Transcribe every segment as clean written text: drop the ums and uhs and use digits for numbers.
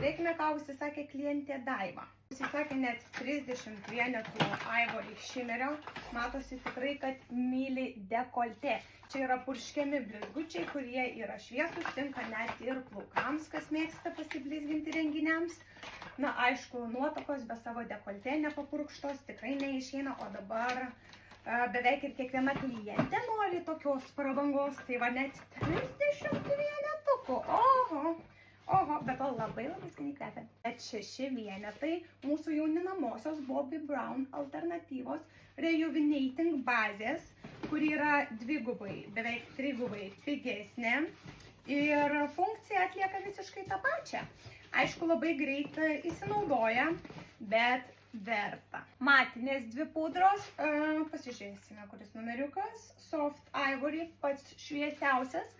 Žiūrėkime, ką užsisakė klientė Daiva. Užsisakė net 30 vienetų Ivory Shimmerio. Matosi tikrai, kad myli dekoltė. Čia yra purškiami blizgučiai, kurie yra šviesus, tinka net ir plaukams, kas mėgsta pasiblizginti renginiams. Na, aišku, nuotakos be savo dekoltė nepapurkštos tikrai neišeina, o dabar beveik ir kiekviena klientė nori tokios prabangos, tai va net 30 vienetukų. Oho, bet to labai skaniai kvepia. Net 6 vienetai mūsų jauninamosios Bobbi Brown alternatyvos rejuvenating bazės, kuri yra dvigubai, beveik trigubai pigesnė ir funkciją atlieka visiškai tą pačią. Aišku, labai greit įsinaudoja, bet verta. Matinės 2 pudros, pasižiūrėsime, kuris numeriukas. Soft Ivory, pats šviesiausias.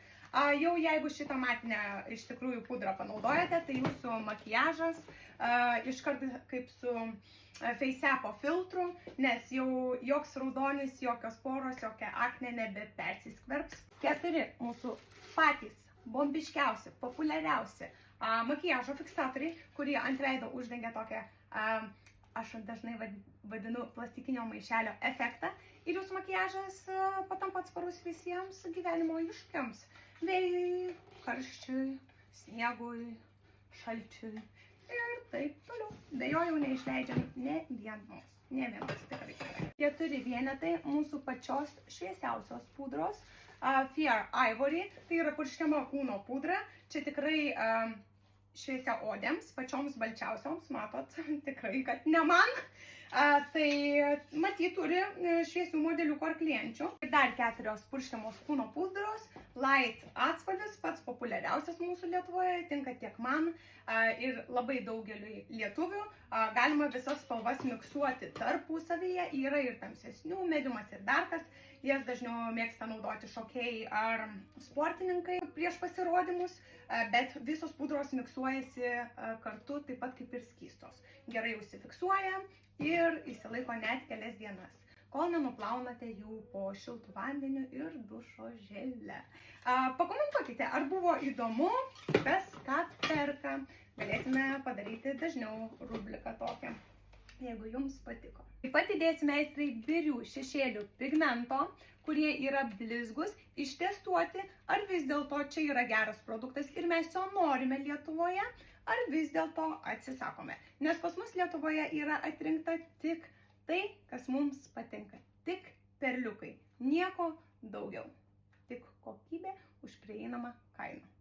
Jau jeigu šitą matinę iš tikrųjų pudrą panaudojate, tai jūsų makiažas iškart kaip su Faceapo filtru, nes jau joks raudonis, jokios poros, jokia aknė nebepersiskverbs. 4 mūsų patys bombiškiausi, populiariausi makiažo fiksatoriai, kurie ant veido uždengia tokią, aš dažnai vadinu plastikinio maišelio efektą, ir jūsų makiažas patampa atsparus visiems gyvenimo iššūkiams. Vėjai, karščiui, sniegui, šalčiui ir taip toliau. Be jo jau neišleidžiam ne vienos tikrai. 4 vienetai mūsų pačios šviesiausios pudros Fair Ivory, tai yra purškiama kūno pudra. Čia tikrai šviesia odėms, pačioms balčiausioms, matot, tikrai, kad ne man. Tai matyt, turi šviesių modeliukų ar klienčių. Dar 4 purškiamos kūno pudros. Light atspalvis, pats populiariausias mūsų Lietuvoje, tinka tiek man ir labai daugeliui lietuvių. Galima visas spalvas miksuoti tarpusavyje, yra ir tamsesnių, mediumas ir darkas. Jas dažniau mėgsta naudoti šokėjai ar sportininkai prieš pasirodymus, bet visos pudros miksuojasi kartu, taip pat kaip ir skystos. Gerai užsifiksuoja ir įsilaiko net kelias dienas, kol nenuplaunate jų po šiltų vandeniu ir dušo žele. Pakomentuokite, ar buvo įdomu, kas ką perka. Galėsime padaryti dažniau rubriką tokią, jeigu jums patiko. Taip pat įdėsime meistrai birių šešėlių pigmento, kurie yra blizgus, ištestuoti, ar vis dėlto čia yra geras produktas ir mes jo norime Lietuvoje, ar vis dėlto atsisakome. Nes pas mus Lietuvoje yra atrinkta tik tai, kas mums patinka. Tik perliukai. Nieko daugiau. Tik kokybė už prieinamą kainą.